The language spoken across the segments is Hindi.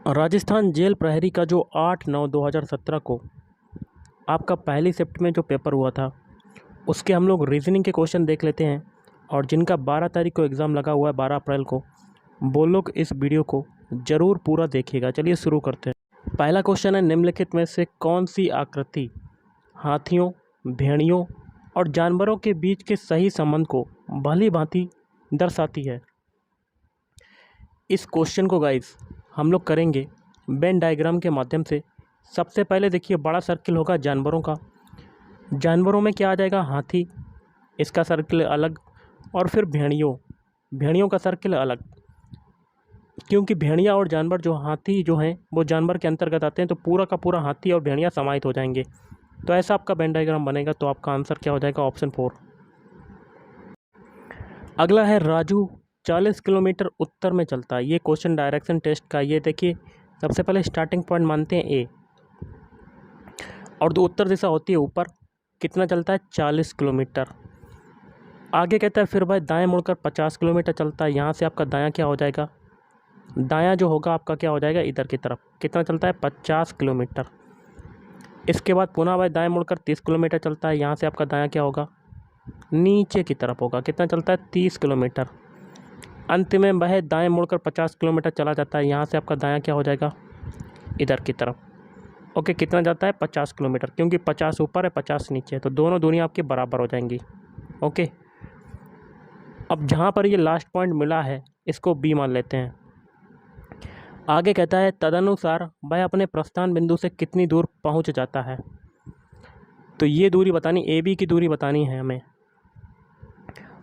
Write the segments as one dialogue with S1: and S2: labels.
S1: राजस्थान जेल प्रहरी का जो 8/9/2017 को आपका पहली शिफ्ट में जो पेपर हुआ था, उसके हम लोग रीजनिंग के क्वेश्चन देख लेते हैं। और जिनका 12 तारीख को एग्ज़ाम लगा हुआ है, 12 अप्रैल को, वो लोग इस वीडियो को ज़रूर पूरा देखिएगा। चलिए शुरू करते हैं। पहला क्वेश्चन है, निम्नलिखित में से कौन सी आकृति हाथियों, भेड़ियों और जानवरों के बीच के सही संबंध को भली भांति दर्शाती है। इस क्वेश्चन को गाइस हम लोग करेंगे वेन डायग्राम के माध्यम से। सबसे पहले देखिए, बड़ा सर्किल होगा जानवरों का। जानवरों में क्या आ जाएगा? हाथी, इसका सर्किल अलग। और फिर भेड़ियों का सर्किल अलग, क्योंकि भेड़िया और जानवर जो हाथी जो हैं वो जानवर के अंतर्गत आते हैं, तो पूरा का पूरा हाथी और भेड़िया समाहित हो जाएंगे। तो ऐसा आपका वेन डायग्राम बनेगा। तो आपका आंसर क्या हो जाएगा? ऑप्शन 4। अगला है, राजू 40 किलोमीटर उत्तर में चलता है। ये क्वेश्चन डायरेक्शन टेस्ट का। ये देखिए, सबसे पहले स्टार्टिंग पॉइंट मानते हैं ए, और जो उत्तर दिशा होती है ऊपर, कितना चलता है? 40 किलोमीटर। आगे कहता है फिर भाई दाएं मुड़कर 50 किलोमीटर चलता है। यहाँ से आपका दायां क्या हो जाएगा? दायां जो होगा आपका क्या हो जाएगा? इधर की तरफ। कितना चलता है? 50 किलोमीटर। इसके बाद पुनः भाई दाएं मुड़कर 30 किलोमीटर चलता है। यहाँ से आपका दायां क्या होगा? नीचे की तरफ होगा। कितना चलता है? 30 किलोमीटर। अंत में वह दाएं मुड़कर 50 किलोमीटर चला जाता है। यहाँ से आपका दायां क्या हो जाएगा? इधर की तरफ। ओके, कितना जाता है? 50 किलोमीटर, क्योंकि 50 ऊपर है 50 नीचे है, तो दोनों दूरियां आपकी बराबर हो जाएंगी। ओके, अब जहाँ पर ये लास्ट पॉइंट मिला है, इसको बी मान लेते हैं। आगे कहता है तदनुसार वह अपने प्रस्थान बिंदु से कितनी दूर पहुँच जाता है। तो ये दूरी बतानी, ए बी की दूरी बतानी है हमें।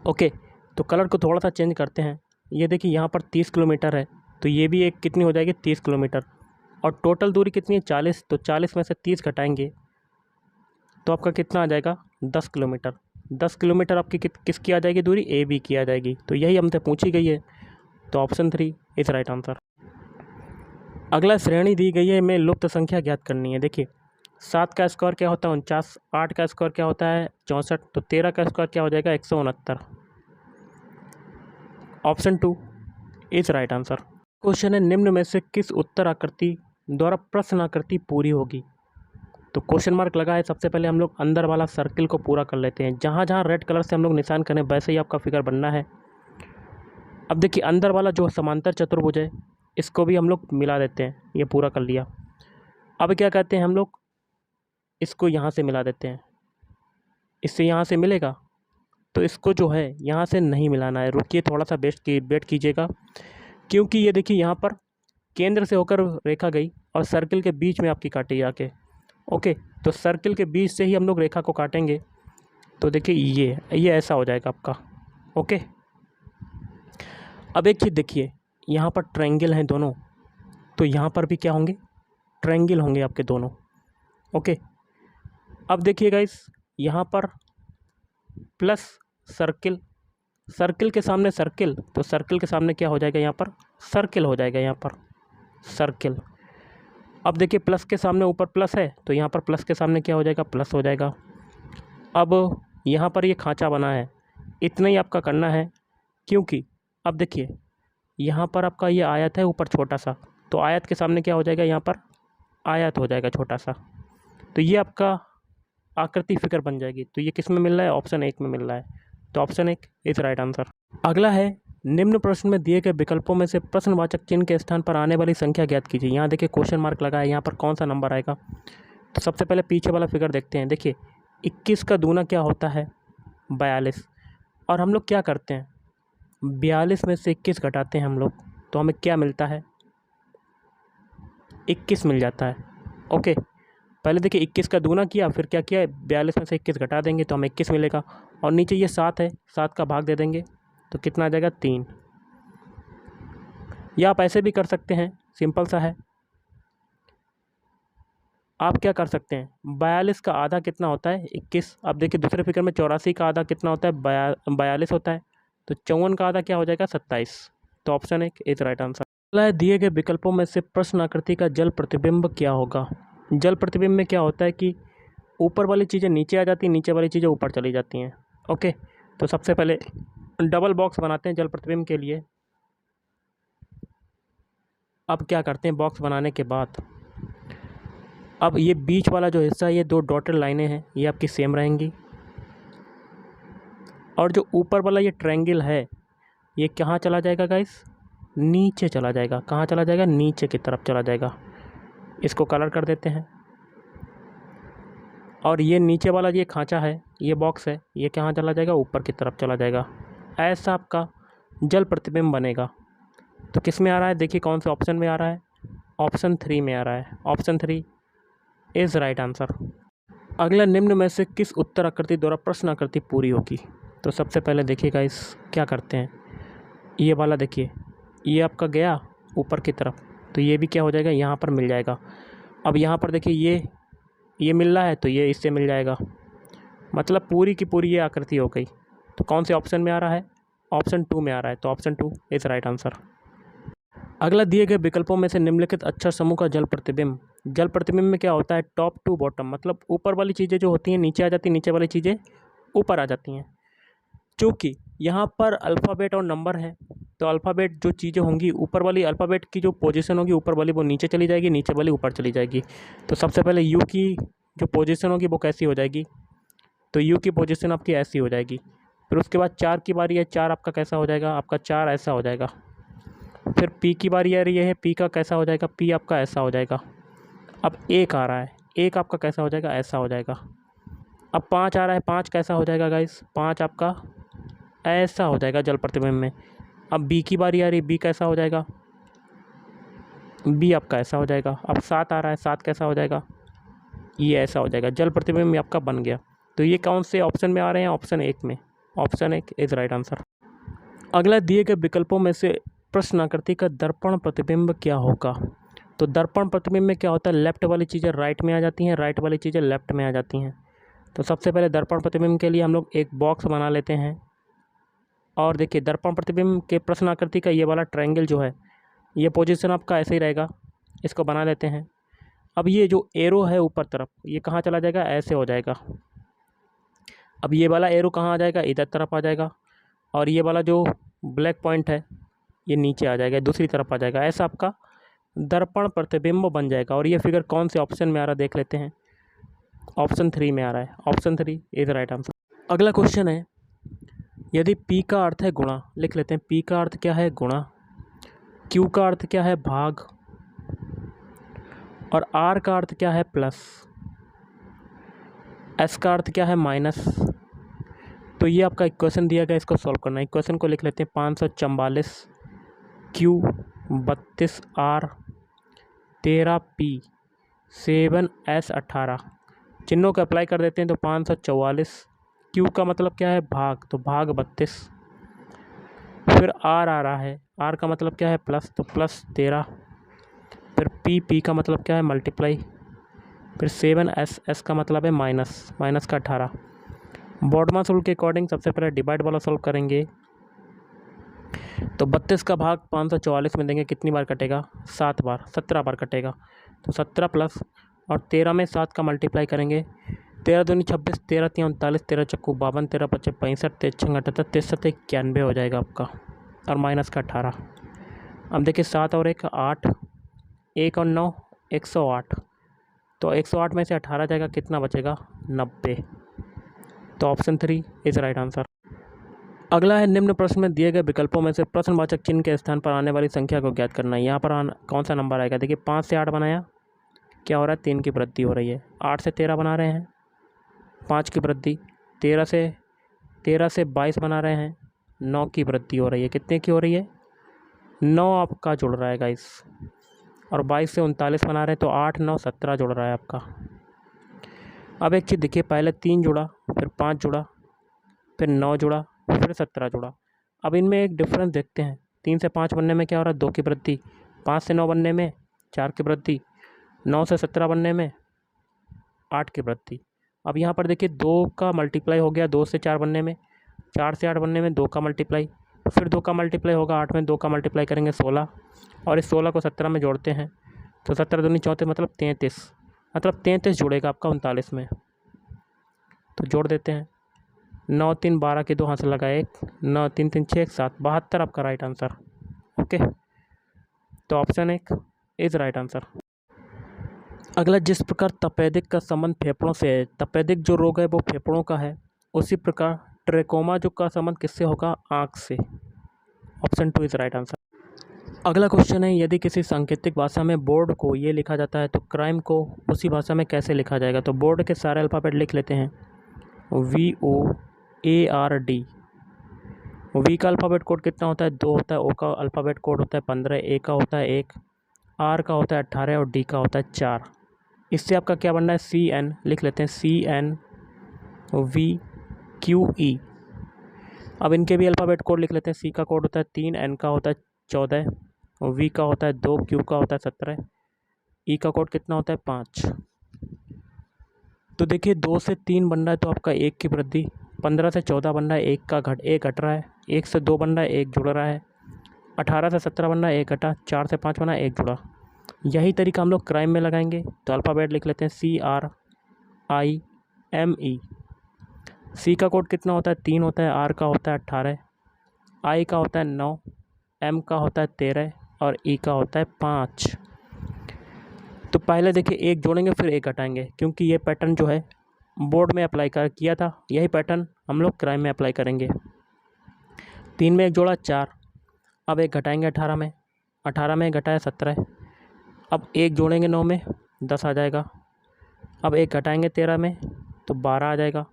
S1: ओके, तो कलर को थोड़ा सा चेंज करते हैं। ये देखिए, यहाँ पर 30 किलोमीटर है, तो ये भी एक कितनी हो जाएगी? 30 किलोमीटर। और टोटल दूरी कितनी है? 40। तो 40 में से 30 घटाएंगे तो आपका कितना आ जाएगा? 10 किलोमीटर। 10 किलोमीटर आपकी किसकी आ जाएगी दूरी? ए बी की आ जाएगी। तो यही हमसे पूछी गई है, तो ऑप्शन 3 इज राइट आंसर। अगला, श्रेणी दी गई है में लुप्त संख्या ज्ञात करनी है। देखिए, 7 का स्क्वायर क्या होता है? 49। 8 का स्क्वायर क्या होता है? 64। तो 13 का स्क्वायर क्या हो जाएगा? 169। Option 2 is right answer. Question है, निम्न में से किस उत्तर आकृति द्वारा प्रश्न आकृति पूरी होगी? तो क्वेश्चन मार्क लगा है। सबसे पहले हम लोग अंदर वाला सर्किल को पूरा कर लेते हैं। जहाँ जहाँ रेड कलर से हम लोग निशान करें, वैसे ही आपका फिगर बनना है। अब देखिए, अंदर वाला जो समांतर चतुर्भुज है, इसको भी हम लोग मिला देते हैं। ये पूरा कर लिया। अब क्या कहते हैं हम लोग? इसको यहाँ से मिला देते हैं। इससे यहाँ से मिलेगा, तो इसको जो है यहाँ से नहीं मिलाना है। रुकिए, थोड़ा सा वेट कीजिएगा, क्योंकि ये देखिए, यहाँ पर केंद्र से होकर रेखा गई और सर्किल के बीच में आपकी काटी आके। ओके, तो सर्किल के बीच से ही हम लोग रेखा को काटेंगे। तो देखिए, ये ऐसा हो जाएगा आपका। ओके, अब एक चीज़ देखिए, यहाँ पर ट्रायंगल हैं दोनों, तो यहाँ पर भी क्या होंगे? ट्रायंगल होंगे आपके दोनों। ओके, अब देखिए गाइस, यहाँ पर प्लस सर्किल, सर्किल के सामने सर्किल, तो सर्किल के सामने क्या हो जाएगा? यहाँ पर सर्किल हो जाएगा। यहाँ पर सर्किल। अब देखिए, प्लस के सामने ऊपर प्लस है, तो यहाँ पर प्लस के सामने क्या हो जाएगा? प्लस हो जाएगा। अब यहाँ पर ये खांचा बना है, इतना ही आपका करना है, क्योंकि अब देखिए, यहाँ पर आपका ये आयत है ऊपर छोटा सा, तो आयत के सामने क्या हो जाएगा? यहाँ पर आयत हो जाएगा छोटा सा। तो ये आपका आकृति फिगर बन जाएगी। तो ये किस में मिल रहा है? ऑप्शन 1 में मिल रहा है। तो ऑप्शन 1 इज राइट आंसर। अगला है, निम्न प्रश्न में दिए गए विकल्पों में से प्रश्नवाचक चिन्ह के स्थान पर आने वाली संख्या ज्ञात कीजिए। यहाँ देखिए, क्वेश्चन मार्क लगा है, यहाँ पर कौन सा नंबर आएगा? तो सबसे पहले पीछे वाला फिगर देखते हैं। देखिए, 21 का दूना क्या होता है? 42। और हम लोग क्या करते हैं? 42 में से 21 घटाते हैं हम लोग, तो हमें क्या मिलता है? 21 मिल जाता है। ओके, पहले देखिए, 21 का दूना किया, फिर क्या किया? 42 में से 21 घटा देंगे तो हमें 21 मिलेगा। और नीचे ये 7 है, 7 का भाग दे देंगे तो कितना आ जाएगा? 3। या आप ऐसे भी कर सकते हैं, सिंपल सा है। आप क्या कर सकते हैं? 42 का आधा कितना होता है? 21। अब देखिए, दूसरे फिगर में 84 का आधा कितना होता है? 42 होता है। तो 54 का आधा क्या हो जाएगा? 27। तो ऑप्शन 1 इज राइट आंसर। अगला, दिए गए विकल्पों में से प्रश्न आकृति का जल प्रतिबिंब क्या होगा? जल प्रतिबिंब में क्या होता है कि ऊपर वाली चीज़ें नीचे आ जाती हैं, नीचे वाली चीज़ें ऊपर चली जाती हैं। ओके, तो सबसे पहले डबल बॉक्स बनाते हैं जल प्रतिबिंब के लिए। अब क्या करते हैं, बॉक्स बनाने के बाद अब ये बीच वाला जो हिस्सा है, ये 2 डॉटेड लाइनें हैं, ये आपकी सेम रहेंगी। और जो ऊपर वाला ये ट्रायंगल है, ये कहाँ चला जाएगा गाइस, नीचे चला जाएगा। कहाँ चला जाएगा, नीचे की तरफ चला जाएगा। इसको कलर कर देते हैं। और ये नीचे वाला ये खांचा है, ये बॉक्स है, ये कहाँ चला जाएगा, ऊपर की तरफ चला जाएगा। ऐसा आपका जल प्रतिबिंब बनेगा। तो किस में आ रहा है, देखिए कौन से ऑप्शन में आ रहा है, ऑप्शन 3 में आ रहा है। Option 3 is right answer. अगला, निम्न में से किस उत्तर आकृति द्वारा प्रश्न आकृति पूरी होगी। तो सबसे पहले देखिएगा इस क्या करते हैं, ये वाला देखिए, ये आपका गया ऊपर की तरफ, तो ये भी क्या हो जाएगा, यहाँ पर मिल जाएगा। अब यहाँ पर देखिए ये मिल रहा है, तो ये इससे मिल जाएगा, मतलब पूरी की पूरी ये आकृति हो गई। तो कौन से ऑप्शन में आ रहा है, ऑप्शन 2 में आ रहा है। तो ऑप्शन 2 इज़ राइट आंसर। अगला, दिए गए विकल्पों में से निम्नलिखित अक्षर समूह का जल प्रतिबिंब। जल प्रतिबिंब में क्या होता है, टॉप टू बॉटम, मतलब ऊपर वाली चीज़ें जो होती हैं नीचे आ जाती हैं, नीचे वाली चीज़ें ऊपर आ जाती हैं। चूँकि यहाँ पर अल्फ़ाबेट और नंबर है, तो अल्फ़ाबेट जो चीज़ें होंगी, ऊपर वाली अल्फ़ाबेट की जो पोजीशन होगी ऊपर वाली, वो नीचे चली जाएगी, नीचे वाली ऊपर चली जाएगी। तो सबसे पहले यू की जो पोजीशन होगी वो कैसी हो जाएगी, तो यू की पोजीशन आपकी ऐसी हो जाएगी। फिर उसके बाद 4 की बारी है, 4 आपका कैसा हो जाएगा, आपका 4 ऐसा हो जाएगा। फिर पी की बारी आ रही है, पी का कैसा हो जाएगा, पी आपका ऐसा हो जाएगा। अब 1 आ रहा है, 1 आपका कैसा हो जाएगा, ऐसा हो जाएगा। अब 5 आ रहा है, 5 कैसा हो जाएगा गाइस, 5 आपका ऐसा हो जाएगा जल प्रतिबिंब में। अब बी की बारी आ रही है, बी कैसा हो जाएगा, बी आपका ऐसा हो जाएगा। अब 7 आ रहा है, 7 कैसा हो जाएगा, ये ऐसा हो जाएगा। जल प्रतिबिंब आपका बन गया। तो ये कौन से ऑप्शन में आ रहे हैं, ऑप्शन 1 में। Option 1 is right answer. अगला, दिए गए विकल्पों में से प्रश्न आकृति का दर्पण प्रतिबिंब क्या होगा। तो दर्पण प्रतिबिंब में क्या होता है, लेफ्ट वाली चीज़ें राइट में आ जाती हैं, राइट वाली चीज़ें लेफ्ट में आ जाती हैं। तो सबसे पहले दर्पण प्रतिबिंब के लिए हम लोग एक बॉक्स बना लेते हैं। और देखिए, दर्पण प्रतिबिंब के प्रश्न आकृति का ये वाला ट्रायंगल जो है, ये पोजीशन आपका ऐसे ही रहेगा। इसको बना लेते हैं। अब ये जो एरो है ऊपर तरफ, ये कहाँ चला जाएगा, ऐसे हो जाएगा। अब ये वाला एरो कहाँ आ जाएगा, इधर तरफ आ जाएगा। और ये वाला जो ब्लैक पॉइंट है, ये नीचे आ जाएगा, दूसरी तरफ आ जाएगा। ऐसा आपका दर्पण प्रतिबिंब बन जाएगा। और ये फिगर कौन से ऑप्शन में आ रहा है देख लेते हैं, ऑप्शन 3 में आ रहा है। Option 3 is right answer. अगला क्वेश्चन है, यदि P का अर्थ है गुणा, लिख लेते हैं। P का अर्थ क्या है, गुणा। Q का अर्थ क्या है, भाग। और R का अर्थ क्या है, प्लस। S का अर्थ क्या है, माइनस। तो ये आपका इक्वेशन दिया गया, इसको सॉल्व करना है। इक्वेशन को लिख लेते हैं, 544 Q 32 R 13 P 7 S 18। चिन्हों को अप्लाई कर देते हैं। तो 544, Q का मतलब क्या है, भाग, तो भाग 32। फिर R आ रहा है, R का मतलब क्या है, प्लस, तो प्लस 13। फिर P का मतलब क्या है, मल्टीप्लाई। फिर 7 S का मतलब है माइनस, माइनस का 18। बॉडमा रूल के अकॉर्डिंग सबसे पहले डिवाइड वाला सॉल्व करेंगे। तो 32 का भाग 544 में देंगे, कितनी बार कटेगा, 7 बार, 17 बार कटेगा। तो 17 प्लस और 13 में 7 का मल्टीप्लाई करेंगे। 13 दूनी 26, 13 3 39, 13 चक्कू 52, 13 5 65, 13 6 78, 63 91 हो जाएगा आपका। और माइनस का 18। अब देखिए 7 और 1 8, 1 और 9 108। तो 108 में से 18 जाएगा, कितना बचेगा, 90। तो ऑप्शन 3 इज़ राइट आंसर। अगला है, निम्न प्रश्न में दिए गए विकल्पों में से प्रश्नवाचक चिन्ह के स्थान पर आने वाली संख्या को ज्ञात करना है। यहाँ पर कौन सा नंबर आएगा, देखिए 5 से 8 बनाया, क्या हो रहा है, 3 की वृद्धि हो रही है। 8 से 13 बना रहे हैं, 5 की वृद्धि। 13 से 22 बना रहे हैं, 9 की वृद्धि हो रही है। कितने की हो रही है, 9 आपका जुड़ रहा है गाइस। और 22 से 39 बना रहे हैं, तो 8 9 17 जुड़ रहा है आपका। अब एक चीज़ देखिए, पहले 3 जुड़ा, फिर 5 जुड़ा, फिर 9 जुड़ा, फिर 17 जुड़ा। अब इनमें एक डिफरेंस देखते हैं। 3 से 5 बनने में क्या हो रहा है, 2 की वृद्धि। 5 से 9 बनने में 4 की वृद्धि। 9 से 17 बनने में 8 की वृद्धि। अब यहाँ पर देखिए 2 का मल्टीप्लाई हो गया 2 से 4 बनने में, 4 से 8 बनने में 2 का मल्टीप्लाई, फिर 2 का मल्टीप्लाई होगा 8 में, 2 का मल्टीप्लाई करेंगे 16, और इस 16 को 17 में जोड़ते हैं। तो 17 दूनी 34 मतलब 33, मतलब 33 जुड़ेगा आपका 39 में। तो जोड़ देते हैं। 9 3 12 के 2 हाथ से लगा 1, 9 3 3 6 1 7, 72 आपका राइट आंसर। ओके। तो ऑप्शन एक इज राइट आंसर। अगला, जिस प्रकार तपेदिक का संबंध फेफड़ों से है, तपेदिक जो रोग है वो फेफड़ों का है, उसी प्रकार ट्रेकोमा जो का संबंध किससे होगा, आँख से। Option two is right answer. अगला क्वेश्चन है, यदि किसी सांकेतिक भाषा में बोर्ड को ये लिखा जाता है तो क्राइम को उसी भाषा में कैसे लिखा जाएगा। तो बोर्ड के सारे अल्फ़ाबेट लिख लेते हैं, VOARD। वी का अल्फ़ाबेट कोड कितना होता है, 2 होता है। ओ का अल्फ़ाबेट कोड होता है 15, ए का होता है 1, आर का होता है 18 और डी का होता है 4। इससे आपका क्या बनना है, CN लिख लेते हैं, CNVQE। अब इनके भी अल्फ़ाबेट कोड लिख लेते हैं। सी का कोड होता है 3, एन का होता है 14, वी का होता है 2, क्यू का होता है 17, ई का कोड कितना होता है 5। तो देखिए 2 से 3 बन रहा है तो आपका 1 की वृद्धि, 15 से 14 बन रहा है, 1 घट रहा है, 1 से 2 बन रहा है, 1 जुड़ रहा है, 18 से 17 बन रहा है, 1 घटा, 4 से 5 बना है, 1 जुड़ा। यही तरीका हम लोग क्राइम में लगाएंगे। तो अल्फ़ाबेट लिख लेते हैं, CRIME। सी का कोड कितना होता है, 3 होता है, आर का होता है 18, आई का होता है 9, एम का होता है 13 और ई का होता है 5। तो पहले देखिए 1 जोड़ेंगे फिर 1 घटाएंगे, क्योंकि ये पैटर्न जो है बोर्ड में अप्लाई किया था, यही पैटर्न हम लोग क्राइम में अप्लाई करेंगे। 3 में 1 जोड़ा 4, अब 1 घटाएंगे 18 में, 18 में 1 घटाया 17, अब 1 जोड़ेंगे 9 में 10 आ जाएगा, अब 1 घटाएंगे 13 में तो 12 आ जाएगा,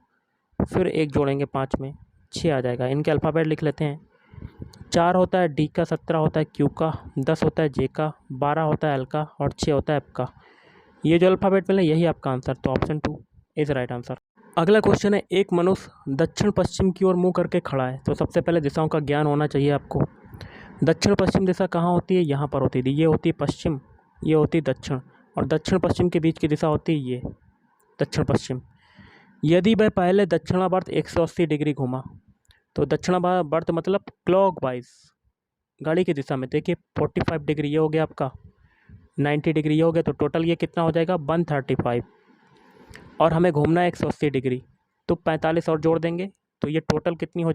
S1: फिर 1 जोड़ेंगे 5 में 6 आ जाएगा। इनके अल्फ़ाबेट लिख लेते हैं, 4 होता है डी का, 17 होता है क्यू का, 10 होता है जे का, 12 होता है एल का और 6 होता है एफ का। ये जो अल्फ़ाबेट मिला यही आपका आंसर, तो ऑप्शन 2 इज़ राइट आंसर। अगला क्वेश्चन है, एक मनुष्य दक्षिण पश्चिम की ओर मुँह करके खड़ा है। तो सबसे पहले दिशाओं का ज्ञान होना चाहिए आपको। दक्षिण पश्चिम दिशा कहाँ होती है, यहाँ पर होती है। ये होती है पश्चिम, ये होती है दक्षिण, और दक्षिण पश्चिम के बीच की दिशा होती है ये दक्षिण पश्चिम। यदि वह पहले दक्षिणावर्त 180 डिग्री घूमा, तो दक्षिणावर्त मतलब क्लॉकवाइज घड़ी की दिशा में, देखिए 45 डिग्री ये हो गया आपका, 90 डिग्री ये हो गया, तो टोटल ये कितना हो जाएगा 135, और हमें घूमना है 180 डिग्री, तो 45 और जोड़ देंगे तो ये टोटल कितनी हो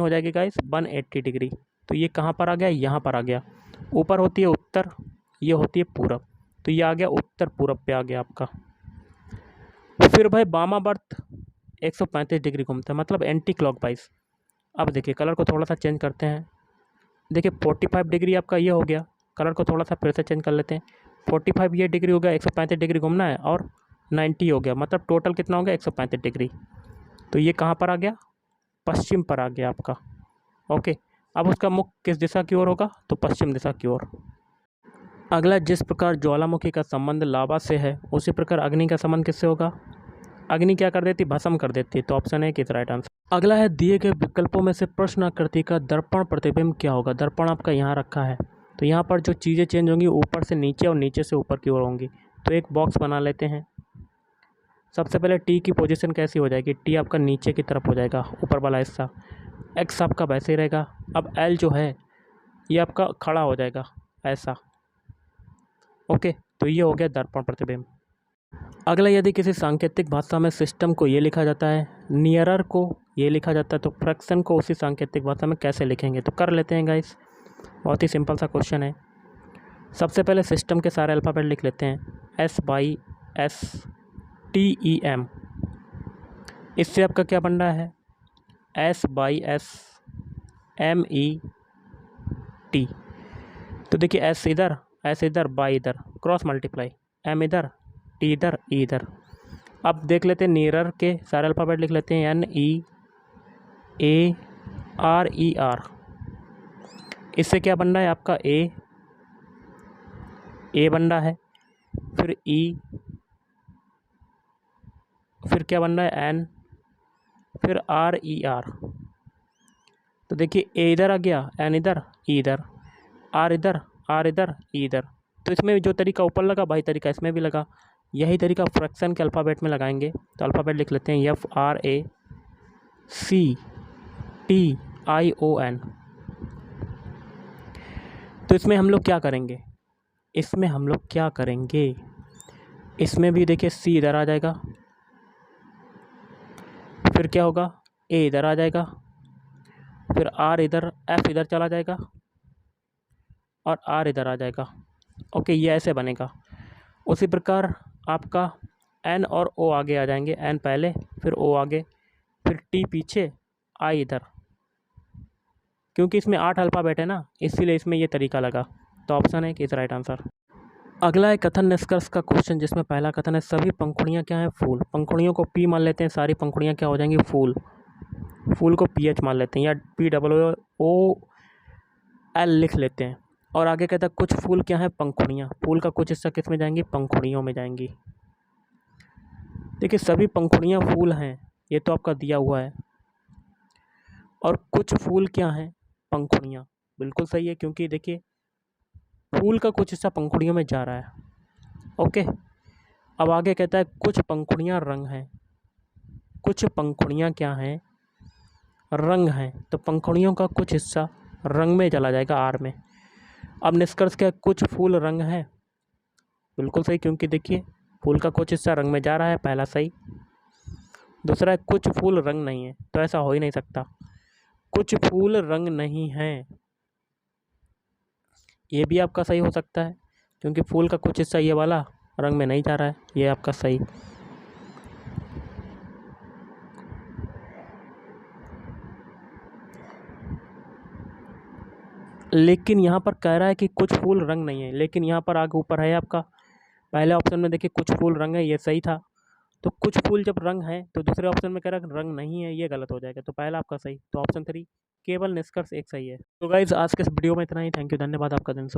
S1: जाएगी, गाइस 180 डिग्री। तो ये कहाँ पर आ गया, यहाँ पर आ गया। ऊपर होती है उत्तर, ये होती है पूरब, तो ये आ गया उत्तर पूरब पे आ गया आपका। फिर भाई वामावर्त 135 डिग्री घूमता है, मतलब एंटी क्लॉकवाइज। अब देखिए कलर को थोड़ा सा चेंज करते हैं, देखिए 45 डिग्री आपका ये हो गया, कलर को थोड़ा सा फिर से चेंज कर लेते हैं, 45 ये डिग्री हो गया, 135 डिग्री घूमना है, और 90 हो गया, मतलब टोटल कितना हो गया 135 डिग्री। तो ये कहाँ पर आ गया, पश्चिम पर आ गया आपका। ओके, अब उसका मुख किस दिशा की ओर होगा, तो पश्चिम दिशा की ओर। अगला, जिस प्रकार ज्वालामुखी का संबंध लावा से है, उसी प्रकार अग्नि का संबंध किससे होगा। अग्नि क्या कर देती, भस्म कर देती है, तो ऑप्शन है किस राइट आंसर। अगला है, दिए गए विकल्पों में से प्रश्न आकृति का दर्पण प्रतिबिंब क्या होगा। दर्पण आपका यहाँ रखा है, तो यहाँ पर जो चीज़ें चेंज होंगी ऊपर से नीचे और नीचे से ऊपर की ओर होंगी। तो एक बॉक्स बना लेते हैं। सबसे पहले टी की पोजीशन कैसी हो जाएगी, टी आपका नीचे की तरफ हो जाएगा, ऊपर वाला हिस्सा। एक्स आपका वैसे ही रहेगा। अब एल जो है ये आपका खड़ा हो जाएगा ऐसा। ओके, तो ये हो गया दर्पण प्रतिबिंब। अगला, यदि किसी सांकेतिक भाषा में सिस्टम को ये लिखा जाता है, नियरर को ये लिखा जाता है, तो फ्रैक्शन को उसी सांकेतिक भाषा में कैसे लिखेंगे। तो कर लेते हैं गाइस, बहुत ही सिंपल सा क्वेश्चन है। सबसे पहले सिस्टम के सारे अल्फ़ाबेट लिख लेते हैं, SYSTEM। इससे आपका क्या बन रहा है, SYSMET। तो देखिए एस इधर, बाई इधर, क्रॉस मल्टीप्लाई, एम इधर, टी इधर, ई इधर। अब देख लेते हैं नियरर के सारे अल्फ़ाबेट लिख लेते हैं, NEARER। इससे क्या बन रहा है आपका, ए बन रहा है, फिर ई, फिर क्या बन रहा है एन, फिर RER। तो देखिए ए इधर आ गया, एन इधर, ई इधर, आर इधर, ई इधर। तो इसमें जो तरीका ऊपर लगा वही तरीका इसमें भी लगा। यही तरीका फ्रैक्शन के अल्फ़ाबेट में लगाएंगे। तो अल्फ़ाबेट लिख लेते हैं, FRACTION। तो इसमें हम लोग क्या करेंगे, इसमें भी देखिए सी इधर आ जाएगा, फिर क्या होगा, ए इधर आ जाएगा, फिर आर इधर, एफ इधर चला जाएगा, और आर इधर आ जाएगा। ओके, ये ऐसे बनेगा। उसी प्रकार आपका एन और ओ आगे आ जाएंगे, एन पहले फिर ओ आगे फिर टी पीछे आई इधर। क्योंकि इसमें 8 अल्फ़ाबेट है ना, इसीलिए इसमें ये तरीका लगा। तो ऑप्शन है कि इज राइट आंसर। अगला है कथन निष्कर्ष का क्वेश्चन, जिसमें पहला कथन है सभी पंखुड़ियाँ क्या हैं? फूल। पंखुड़ियों को पी मान लेते हैं, सारी पंखुड़ियाँ क्या हो जाएंगी? फूल। फूल को पीएच मान लेते हैं या POOL लिख लेते हैं। और आगे कहता है कुछ फूल क्या है? पंखुड़ियाँ। फूल का कुछ हिस्सा किस में जाएंगी? पंखुड़ियों में जाएंगी। देखिए सभी पंखुड़ियाँ फूल हैं, ये तो आपका दिया हुआ है। और कुछ फूल क्या हैं? पंखुड़ियाँ। बिल्कुल सही है, क्योंकि देखिए फूल का कुछ हिस्सा पंखुड़ियों में जा रहा है। ओके, अब आगे कहता है कुछ पंखुड़ियाँ रंग हैं। कुछ पंखुड़ियाँ क्या हैं? रंग हैं। तो पंखुड़ियों का कुछ हिस्सा रंग में चला जाएगा, आर में। अब निष्कर्ष क्या है? कुछ फूल रंग है। बिल्कुल सही, क्योंकि देखिए फूल का कुछ हिस्सा रंग में जा रहा है, पहला सही। दूसरा है कुछ फूल रंग नहीं है, तो ऐसा हो ही नहीं सकता। कुछ फूल रंग नहीं हैं, ये भी आपका सही हो सकता है, क्योंकि फूल का कुछ हिस्सा ये वाला रंग में नहीं जा रहा है, ये आपका सही। लेकिन यहाँ पर कह रहा है कि कुछ फूल रंग नहीं है, लेकिन यहाँ पर आगे ऊपर है आपका पहले ऑप्शन में देखिए कुछ फूल रंग है, ये सही था। तो कुछ फूल जब रंग है तो दूसरे ऑप्शन में कह रहा है रंग नहीं है, ये गलत हो जाएगा। तो पहला आपका सही, तो ऑप्शन 3 केवल निष्कर्ष एक सही है। तो गाइज आज के इस वीडियो में इतना ही। थैंक यू, धन्यवाद, आपका दिन शुभ।